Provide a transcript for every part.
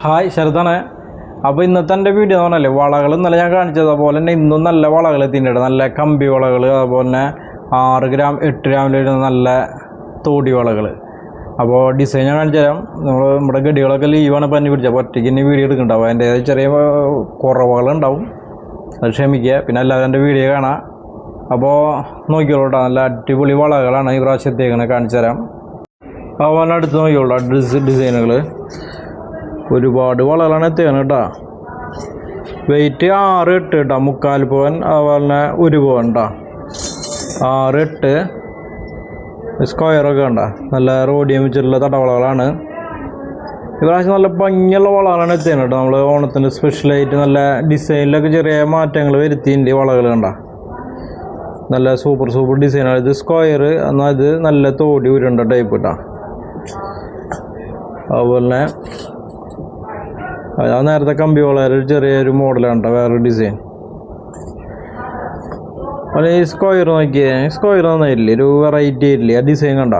Hi ശരത്താണ്. അപ്പോൾ ഇന്നത്തെ എൻ്റെ വീഡിയോ എന്ന് പറഞ്ഞാൽ വളകൾ ഇന്നലെ ഞാൻ കാണിച്ചത് അതുപോലെ തന്നെ ഇന്നും നല്ല വളകൾ എത്തിയിട്ടുണ്ട്. നല്ല കമ്പി വളകൾ, അതുപോലെ തന്നെ 6 ഗ്രാം 8 ഗ്രാമിൽ വരുന്ന നല്ല തോടി വളകൾ. അപ്പോൾ ഡിസൈൻ ഞാൻ കാണിച്ചു തരാം. നമ്മുടെ ഗഡികളൊക്കെ ലീവാണ് പനി പിടിച്ചത്. അപ്പോൾ ഒറ്റയ്ക്ക് ഇനി വീഡിയോ എടുക്കുന്നുണ്ടാവും. അതിൻ്റെ ചെറിയ കുറവുകളുണ്ടാവും, അത് ക്ഷമിക്കുക. പിന്നെ എല്ലാവരും എൻ്റെ വീഡിയോ കാണാം. അപ്പോൾ നോക്കിയോളൂ കേട്ടോ, നല്ല അടിപൊളി വളകളാണ് ഈ പ്രാവശ്യത്തേക്കാണ് കാണിച്ചു തരാം. അതുപോലെ അടുത്ത് നോക്കിയോളൂ ഡിസൈനുകൾ. ഒരുപാട് വളകളാണ് എത്തിയാണ് കേട്ടോ. വെയിറ്റ് 6, 8 കേട്ടോ, 3/4 പവൻ, അതുപോലെ തന്നെ 1 പവൻ കേട്ടോ. 6, 8 സ്ക്വയറൊക്കെ ഉണ്ടോ, നല്ല റോഡിയം വെച്ചിട്ടുള്ള തടവളകളാണ്. ഇപ്രാവശ്യം നല്ല ഭംഗിയുള്ള വളകളാണ് എത്തിയാണ് കേട്ടോ. നമ്മൾ ഓണത്തിൻ്റെ സ്പെഷ്യലായിട്ട് നല്ല ഡിസൈനിലൊക്കെ ചെറിയ മാറ്റങ്ങൾ വരുത്തിയിട്ടുണ്ട്. വളകൾ കണ്ട നല്ല സൂപ്പർ ഡിസൈനാണ്. ഇത് സ്ക്വയർ എന്നാൽ ഇത് നല്ല തോടി ഉരുണ്ട ടൈപ്പ് കേട്ടോ. അതുപോലെ തന്നെ അത് നേരത്തെ കമ്പി വളരെ ചെറിയൊരു മോഡലാണ് കേട്ടോ, വേറൊരു ഡിസൈൻ. അതുപോലെ ഈ സ്ക്വയർ നോക്കിയേ, സ്ക്വയർ നന്നായില്ലേ, ഒരു വെറൈറ്റി ആയില്ലേ ആ ഡിസൈൻ കണ്ട.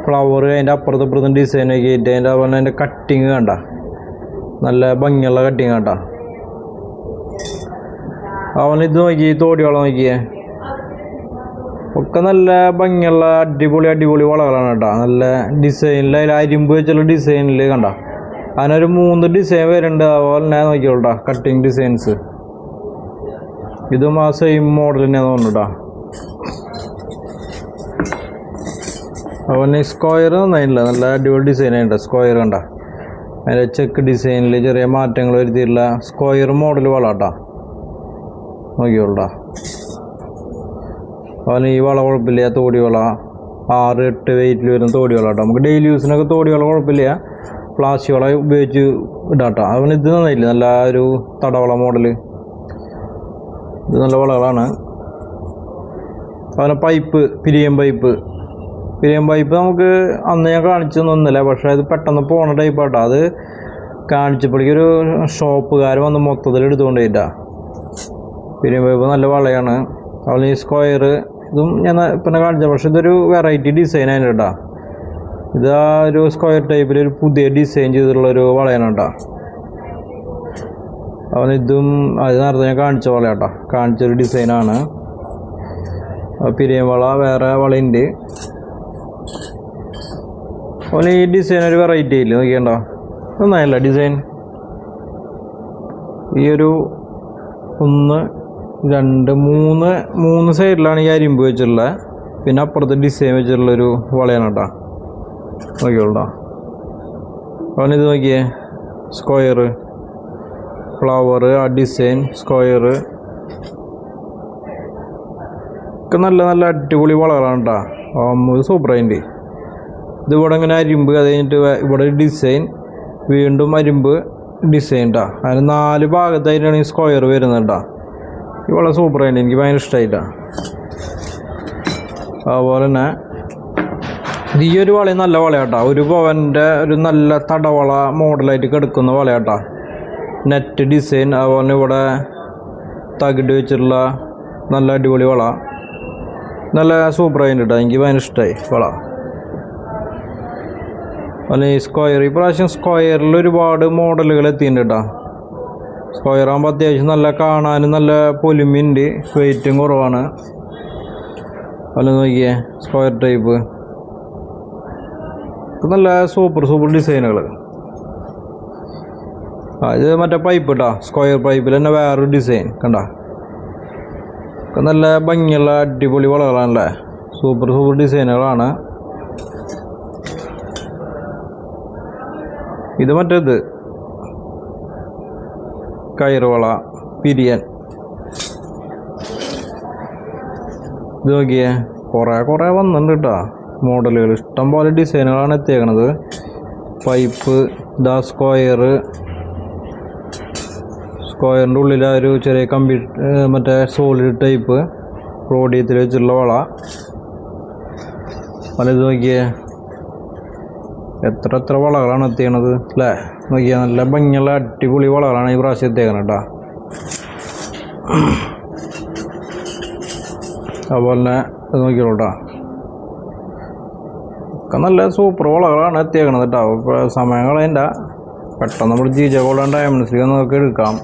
ഫ്ലവർ അതിൻ്റെ അപ്പുറത്തും ഡിസൈനൊക്കെ ആയിട്ട് അതിൻ്റെ അതുപോലെ അതിൻ്റെ കട്ടിങ് കണ്ട, നല്ല ഭംഗിയുള്ള കട്ടിങ് കണ്ട. അവൻ ഇത് നോക്കി, തോടിവളം നോക്കിയേ, ഒക്കെ നല്ല ഭംഗിയുള്ള അടിപൊളി വളകളാണ് കേട്ടോ. നല്ല ഡിസൈനിൽ അതിൽ അരിമ്പ് വെച്ചുള്ള ഡിസൈനിൽ കണ്ട. അതിനൊരു 3 ഡിസൈൻ വരുന്നുണ്ട്. അതുപോലെ തന്നെ നോക്കിയോളൂ കട്ടിങ് ഡിസൈൻസ്. ഇതും ആ സെയിം മോഡൽ തന്നെയാണ് തോന്നുന്നുട്ടോ. അതുപോലെ സ്ക്വയർ നന്നായില്ല, നല്ല അടിപൊളി ഡിസൈനായിട്ടുണ്ട്. സ്ക്വയർ കണ്ട, അതിൻ്റെ ചെക്ക് ഡിസൈനിൽ ചെറിയ മാറ്റങ്ങൾ വരുത്തിയിട്ടുള്ള സ്ക്വയർ മോഡൽ വളാട്ടോ. നോക്കിയോളൂ. അതുപോലെ ഈ വള കുഴപ്പമില്ല, തോടി വള 6, 8 വെയിറ്റിൽ വരുന്ന തോടി വള കേട്ടോ. നമുക്ക് ഡെയിലി യൂസിനൊക്കെ തോടി വള കുഴപ്പമില്ല, പ്ലാസ്റ്റിക് വള ഉപയോഗിച്ച് ഇടാട്ടോ. അവന് ഇത് നന്നായില്ല, നല്ല ഒരു തടവള മോഡൽ. ഇത് നല്ല വളകളാണ്. അവനെ പൈപ്പ്, പിരിയം പൈപ്പ് നമുക്ക് അന്ന് ഞാൻ കാണിച്ചു തന്നില്ല, പക്ഷേ അത് പെട്ടെന്ന് പോണ ടൈപ്പാട്ടോ. അത് കാണിച്ചപ്പോഴേക്കൊരു ഷോപ്പുകാരൻ വന്ന് മൊത്തത്തിൽ എടുത്തുകൊണ്ട് പോയിട്ടാ. പിരിയം പൈപ്പ് നല്ല വളയാണ്. അതുപോലെ ഈ സ്ക്വയർ ഇതും ഞാൻ പിന്നെ കാണിച്ച, പക്ഷേ ഇതൊരു വെറൈറ്റി ഡിസൈൻ ആയിരുന്നു കേട്ടോ. ഇത് ആ ഒരു സ്ക്വയർ ടൈപ്പിൽ ഒരു പുതിയ ഡിസൈൻ ചെയ്തിട്ടുള്ളൊരു വളയാണ് കേട്ടോ. അവൻ ഇതും അത് നേരത്തെ ഞാൻ കാണിച്ച വളയാട്ടോ, കാണിച്ചൊരു ഡിസൈനാണ്. പിരിയം വള വേറെ വളയുണ്ട്. അവന് ഈ ഡിസൈൻ ഒരു വെറൈറ്റി ആയില്ലേ, നോക്കിയണ്ടോ, നന്നായില്ല ഡിസൈൻ. ഈ ഒരു 1, 2, 3 സൈഡിലാണ് ഈ അരിമ്പ് വെച്ചിട്ടുള്ളത്. പിന്നെ അപ്പുറത്ത് ഡിസൈൻ വെച്ചിട്ടുള്ളൊരു വളയാണ് കേട്ടോ. നോക്കിയോളൂ. അവനിത് നോക്കിയേ, സ്ക്വയർ, ഫ്ലവർ, ആ ഡിസൈൻ, സ്ക്വയർ ഒക്കെ നല്ല അടിപൊളി വളകളാണ് കേട്ടോ. ഇത് സൂപ്പറായിട്ട്. ഇതിവിടെ ഇങ്ങനെ അരിമ്പ്, അത് കഴിഞ്ഞിട്ട് ഇവിടെ ഡിസൈൻ, വീണ്ടും അരിമ്പ്, ഡിസൈൻ കേട്ടോ. അതിന് 4 ഭാഗത്തായിട്ടാണ് ഈ സ്ക്വയർ വരുന്നത് കേട്ടോ. ഈ വള സൂപ്പറായിട്ട്, എനിക്ക് ഭയങ്കര ഇഷ്ടമായിട്ടാണ്. അതുപോലെ തന്നെ ഈ ഒരു വള നല്ല വളയാട്ടോ. 1 പവൻ്റെ ഒരു നല്ല തടവള മോഡലായിട്ട് കിടക്കുന്ന വളയാട്ടോ. നെറ്റ് ഡിസൈൻ, അതുപോലെ ഇവിടെ തകിട് വെച്ചിട്ടുള്ള നല്ല അടിപൊളി വള. നല്ല സൂപ്പറായിട്ട് കേട്ടോ, എനിക്ക് ഭയങ്കര ഇഷ്ടമായി വള. അതുപോലെ ഈ സ്ക്വയർ, ഈ പ്രാവശ്യം സ്ക്വയറിൽ ഒരുപാട് മോഡലുകൾ എത്തിയിട്ടുണ്ട് കേട്ടോ. സ്ക്വയർ ആകുമ്പോൾ അത്യാവശ്യം നല്ല കാണാനും നല്ല പൊലിമയുണ്ട്, വെയിറ്റും കുറവാണ്. അതുപോലെ നോക്കിയേ, സ്ക്വയർ ടൈപ്പ് നല്ല സൂപ്പർ ഡിസൈനുകൾ. ഇത് മറ്റേ പൈപ്പ് കേട്ടോ, സ്ക്വയർ പൈപ്പിൽ തന്നെ വേറൊരു ഡിസൈൻ കണ്ട. നല്ല ഭംഗിയുള്ള അടിപൊളി വളകളാണല്ലേ, സൂപ്പർ ഡിസൈനുകളാണ്. ഇത് മറ്റേത് കയറുവള, പിരിയൻ. ഇത് നോക്കിയേ, കുറേ വന്നിട്ടുണ്ട് കേട്ടോ മോഡലുകൾ. ഇഷ്ടം പോലെ ഡിസൈനുകളാണ് എത്തിയേക്കണത്. പൈപ്പ്, ദാ സ്ക്വയറിൻ്റെ ഉള്ളിൽ ആ ഒരു ചെറിയ കമ്പി, മറ്റേ സോളിഡ് ടൈപ്പ് റോഡിയത്തിൽ വെച്ചിട്ടുള്ള വള. ഇത് നോക്കിയേ, എത്ര വളകളാണ് എത്തിക്കണത് അല്ലേ. നോക്കിയാൽ നല്ല ഭംഗിയുള്ള അടിപൊളി വളകളാണ് ഈ പ്രാവശ്യം എത്തിയേക്കണം കേട്ടോ. അതുപോലെ തന്നെ ഇത് നോക്കിയോളൂ കേട്ടോ, ഒക്കെ നല്ല സൂപ്പർ വളകളാണ് എത്തിയേക്കണത് കേട്ടോ. സമയം കളയണ്ട, പെട്ടെന്ന് നമ്മൾ ജിജെ ഗോൾഡ് ഡയമണ്ട്സിലേക്ക് നമുക്ക് എടുക്കാം.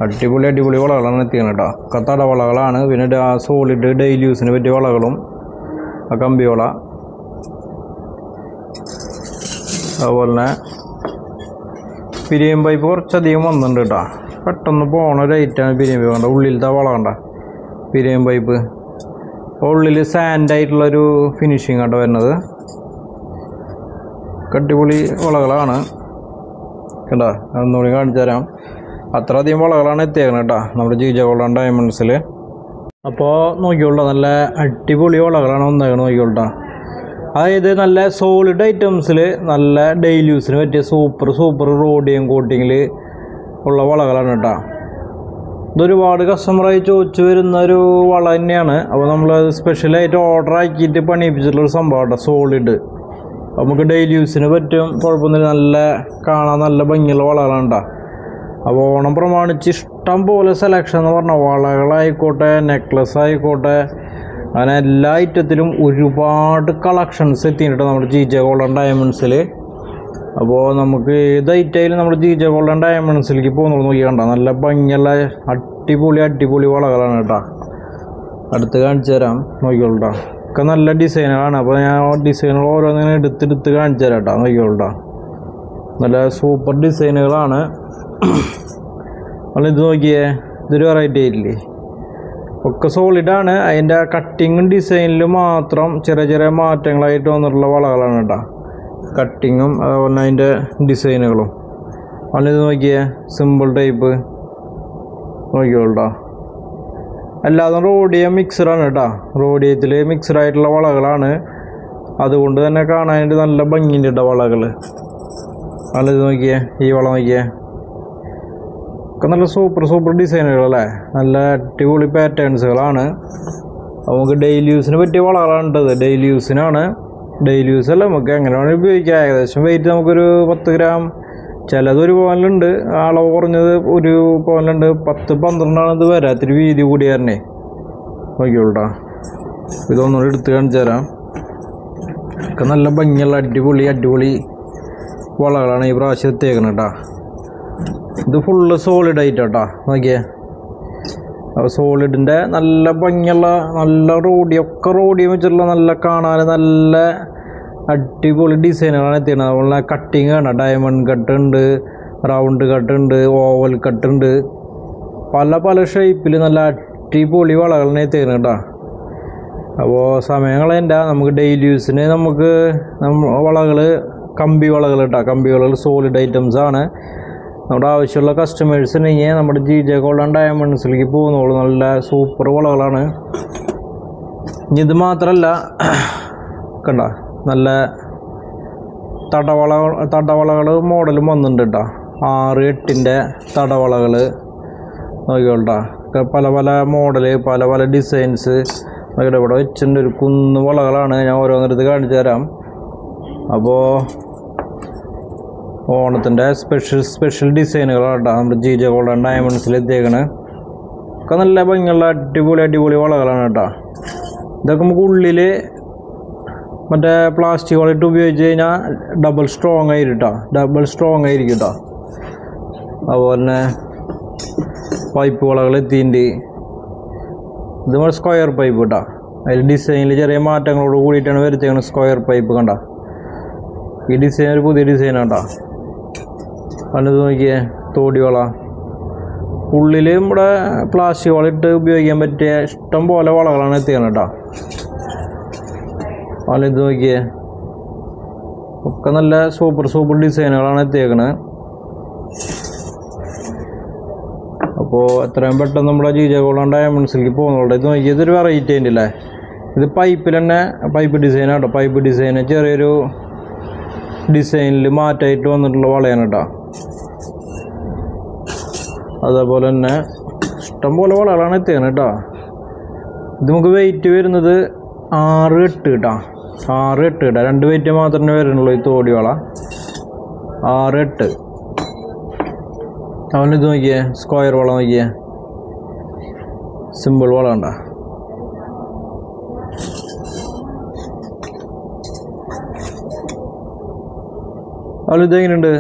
അടിപൊളി വളകളാണ് എത്തിക്കുന്നത് കേട്ടോ. ഒക്കെ തടവളകളാണ്. പിന്നെ സോളിഡ് ഡെയിലി യൂസിന് പറ്റിയ വളകളും ആ കമ്പി വള. അതുപോലെ തന്നെ പിരിയം പൈപ്പ് കുറച്ചധികം വന്നിട്ടുണ്ട് കേട്ടോ. പെട്ടെന്ന് പോണ ഒരു ഐറ്റാണ് പിരിയം പൈപ്പ്. കണ്ട ഉള്ളിലത്തെ വള കണ്ട പിരിയം പൈപ്പ്. ഉള്ളിൽ സാൻഡായിട്ടുള്ളൊരു ഫിനിഷിങ് കേട്ടോ വരുന്നത്. അടിപൊളി വളകളാണ് കേട്ടോ. ഒന്നുകൂടി കാണിച്ചു തരാം. അത്ര അധികം വളകളാണ് എത്തിയേക്കുന്നത് കേട്ടോ നമ്മുടെ ജിജെ ഗോൾഡ് ഡയമണ്ട്സിൽ. അപ്പോൾ നോക്കിയോളൂ, നല്ല അടിപൊളി വളകളാണ് വന്നേക്കുന്നത്. നോക്കിയോളൂ, അതായത് നല്ല സോളിഡ് ഐറ്റംസിൽ നല്ല ഡെയിലി യൂസിന് പറ്റിയ സൂപ്പർ റോഡിയം കോട്ടിങ്ങിൽ ഉള്ള വളകളാണ് കേട്ടോ. ഇതൊരുപാട് കസ്റ്റമറായി ചോദിച്ചു വരുന്ന ഒരു വള തന്നെയാണ്. അപ്പോൾ നമ്മൾ സ്പെഷ്യലായിട്ട് ഓർഡർ ആക്കിയിട്ട് പണിയിപ്പിച്ചിട്ടുള്ളൊരു സംഭവം കേട്ടോ. സോളിഡ് നമുക്ക് ഡെയിലി യൂസിന് പറ്റും, കുഴപ്പമൊന്നുമില്ല. നല്ല കാണാൻ നല്ല ഭംഗിയുള്ള വളകളാണ് കേട്ടോ. അപ്പോൾ ഓണം പ്രമാണിച്ച് ഇഷ്ടം പോലെ സെലക്ഷൻ എന്ന് പറഞ്ഞാൽ വളകളായിക്കോട്ടെ, നെക്ലസ് ആയിക്കോട്ടെ, അങ്ങനെ എല്ലാ ഐറ്റത്തിലും ഒരുപാട് കളക്ഷൻസ് എത്തിയിട്ടുണ്ട് നമ്മുടെ ജിജെ ഗോൾഡ് ഡയമണ്ട്സിൽ. അപ്പോൾ നമുക്ക് ഏത് ഐറ്റായാലും നമ്മുടെ ജിജെ ഗോൾഡ് ഡയമണ്ട്സിലേക്ക് പോകുന്നത് നോക്കിക്കണ്ട. നല്ല ഭംഗിയുള്ള അടിപൊളി വളകളാണ് കേട്ടോ. അടുത്ത് കാണിച്ചു തരാം. നോക്കിക്കോളൂ, ഒക്കെ നല്ല ഡിസൈനുകളാണ്. അപ്പോൾ ഞാൻ ഡിസൈനുകൾ ഓരോന്നിങ്ങനെ എടുത്ത് കാണിച്ചു തരാം കേട്ടോ. നോക്കിക്കോളൂ, നല്ല സൂപ്പർ ഡിസൈനുകളാണ്. ഇത് നോക്കിയേ, ഇതൊരു വെറൈറ്റി ആയിട്ടില്ലേ. ഒക്കെ സോളിഡാണ്. അതിൻ്റെ കട്ടിങ്ങും ഡിസൈനിലും മാത്രം ചെറിയ മാറ്റങ്ങളായിട്ട് വന്നിട്ടുള്ള വളകളാണ് കേട്ടോ. കട്ടിങ്ങും അതുപോലെ അതിൻ്റെ ഡിസൈനുകളും. ഇത് നോക്കിയേ, സിമ്പിൾ ടൈപ്പ്. നോക്കിയോട്ടോ, എല്ലാതും റോഡിയം മിക്സഡാണ് കേട്ടോ. റോഡിയത്തിൽ മിക്സഡായിട്ടുള്ള വളകളാണ്. അതുകൊണ്ട് തന്നെ കാണാനായിട്ട് നല്ല ഭംഗിയുണ്ട് കേട്ടോ വളകൾ. ഇത് നോക്കിയേ, ഈ വള നോക്കിയേ, ഒക്കെ നല്ല സൂപ്പർ ഡിസൈനുകളല്ലേ. നല്ല അടിപൊളി പാറ്റേൺസുകളാണ്. നമുക്ക് ഡെയിലി യൂസിന് പറ്റിയ വളകളാണ് ഇട്ടത്. ഡെയിലി യൂസിനാണ്. ഡെയിലി യൂസ് അല്ല, നമുക്ക് എങ്ങനെ വേണമെങ്കിൽ ഉപയോഗിക്കാം. ഏകദേശം വെയിറ്റ് നമുക്കൊരു 10 ഗ്രാം, ചിലതൊരു പവനിലുണ്ട്. അളവ് കുറഞ്ഞത് ഒരു പവനിലുണ്ട്. 10-12 ഇത് വരാം. ഇത്തിരി വീതി കൂടിയായിരുന്നേ. നോക്കിയോളൂ, ഇതൊന്നുകൂടി എടുത്ത് കാണിച്ചു തരാം. ഒക്കെ നല്ല ഭംഗിയുള്ള അടിപൊളി വളകളാണ് ഈ പ്രാവശ്യം എത്തിയേക്കുന്നത് കേട്ടോ. ഇത് ഫുള്ള് സോളിഡ് ആയിട്ട് കേട്ടോ. നോക്കിയേ, അപ്പോൾ സോളിഡിൻ്റെ നല്ല ഭംഗിയുള്ള നല്ല റോഡിയം വെച്ചിട്ടുള്ള നല്ല കാണാൻ നല്ല അടിപൊളി ഡിസൈനുകളാണ് എത്തിയത്. അതുപോലെ കട്ടിങ് ആണ്. ഡയമണ്ട് കട്ട് ഉണ്ട്, റൗണ്ട് കട്ട് ഉണ്ട്, ഓവൽ കട്ട് ഉണ്ട്. പല ഷേപ്പിൽ നല്ല അടിപൊളി വളകളാണ് എത്തിയത് കേട്ടോ. അപ്പോൾ സമയങ്ങളെൻ്റെ നമുക്ക് ഡെയിലി യൂസിന് നമുക്ക് വളകൾ കമ്പി വളകൾ കേട്ടോ. കമ്പി വളകൾ സോളിഡ് ഐറ്റംസ് ആണ്. നമ്മുടെ ആവശ്യമുള്ള കസ്റ്റമേഴ്സ് ഉണ്ടെങ്കിൽ നമ്മുടെ ജിജെ ഗോൾഡ് ഡയമണ്ട്സിലേക്ക് പോകുന്നുള്ളൂ. നല്ല സൂപ്പർ വളകളാണ്. ഇനി ഇത് മാത്രമല്ല കണ്ട, നല്ല തടവളകൾ മോഡലും വന്നിട്ടുണ്ട് കേട്ടോ. 6-8 തടവളകൾ നോക്കിയോട്ടാ. ഒക്കെ പല മോഡല്, പല ഡിസൈൻസ് ഇവിടെ വെച്ചിട്ടുണ്ട്. ഒരു കുന്ന് വളകളാണ്. ഞാൻ ഓരോന്നിടത്ത് കാണിച്ചു തരാം. അപ്പോൾ ഓണത്തിൻ്റെ സ്പെഷ്യൽ ഡിസൈനുകളാണ് കേട്ടോ നമ്മുടെ ജിജെ ഗോൾഡ് ഡയമണ്ട്സിൽ എത്തിയേക്കണേ. ഒക്കെ നല്ല ഭംഗിയുള്ള അടിപൊളി വളകളാണ് കേട്ടോ. ഇതൊക്കെ നമുക്ക് ഉള്ളിൽ മറ്റേ പ്ലാസ്റ്റിക് വളയിട്ട് ഉപയോഗിച്ച് കഴിഞ്ഞാൽ ഡബിൾ സ്ട്രോങ് ആയിരിക്കും കേട്ടോ. അതുപോലെ തന്നെ പൈപ്പ് വളകൾ എത്തിയിട്ടുണ്ട്. ഇത് നമ്മൾ സ്ക്വയർ പൈപ്പ് കേട്ടോ. അതിൽ ഡിസൈനിൽ ചെറിയ മാറ്റങ്ങളോട് കൂടിയിട്ടാണ് വരുത്തിയത്. സ്ക്വയർ പൈപ്പ് കണ്ട. ഈ ഡിസൈൻ ഒരു പുതിയ ഡിസൈനാണ് കേട്ടോ. അത് നോക്കിയേ, തോടിവള. ഉള്ളിൽ നമ്മുടെ പ്ലാസ്റ്റിക് വളയിട്ട് ഉപയോഗിക്കാൻ പറ്റിയ ഇഷ്ടം പോലെ വളകളാണ് എത്തിയത് കേട്ടോ. ഇത് നോക്കിയേ, ഒക്കെ നല്ല സൂപ്പർ ഡിസൈനുകളാണ് എത്തിയേക്കണത്. അപ്പോൾ എത്രയും പെട്ടെന്ന് നമ്മുടെ ജിജെ ഗോൾഡ് ഡയമണ്ട്സിലേക്ക് പോകുന്നുള്ളൂ. ഇത് നോക്കിയത് ഇതൊരു വെറൈറ്റി ഉണ്ടല്ലേ. ഇത് പൈപ്പിൽ തന്നെ പൈപ്പ് ഡിസൈനാണ് കേട്ടോ. പൈപ്പ് ഡിസൈന് ചെറിയൊരു ഡിസൈനിൽ മാറ്റമായിട്ട് വന്നിട്ടുള്ള വളയാണ് കേട്ടോ. അതേപോലെ തന്നെ ഇഷ്ടംപോലെ വളകളാണ് എത്തിയത് കേട്ടോ. ഇത് നമുക്ക് വെയിറ്റ് വരുന്നത് 6-8 കേട്ടോ. 6-8 കേട്ടോ. 2 വെയിറ്റ് മാത്രമേ വരുന്നുള്ളൂ ഈ തോടി വള. 6-8. അവനിത് നോക്കിയേ, സ്ക്വയർ വള നോക്കിയേ, സിമ്പിൾ വള ഉണ്ടോ. അതുപോലെ ഇതെങ്ങനെയുണ്ട്?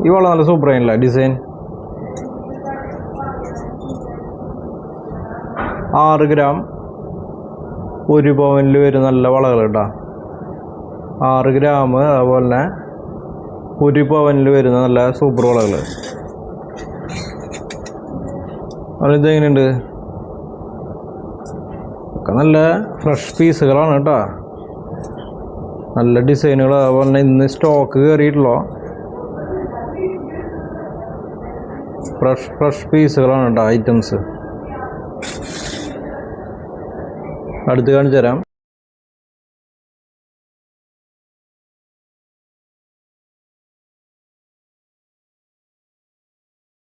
ഈ വള നല്ല സൂപ്പറായില്ല ഡിസൈൻ. 6 ഗ്രാം 1 പവനിൽ വരുന്ന നല്ല വളകൾ കേട്ടോ. 6 ഗ്രാം അതുപോലെ തന്നെ 1 പവനിൽ വരുന്ന നല്ല സൂപ്പർ വളകൾ. അതുപോലെ ഇതെങ്ങനെയുണ്ട്? ഒക്കെ നല്ല ഫ്രഷ് പീസുകളാണ് കേട്ടോ. നല്ല ഡിസൈനുകൾ. അതുപോലെ തന്നെ ഇന്ന് സ്റ്റോക്ക് കയറിയിട്ടുള്ളൂ. ഫ്രഷ് പീസുകളാണ് കേട്ടോ ഐറ്റംസ്. അടുത്ത് കാണിച്ചു തരാം.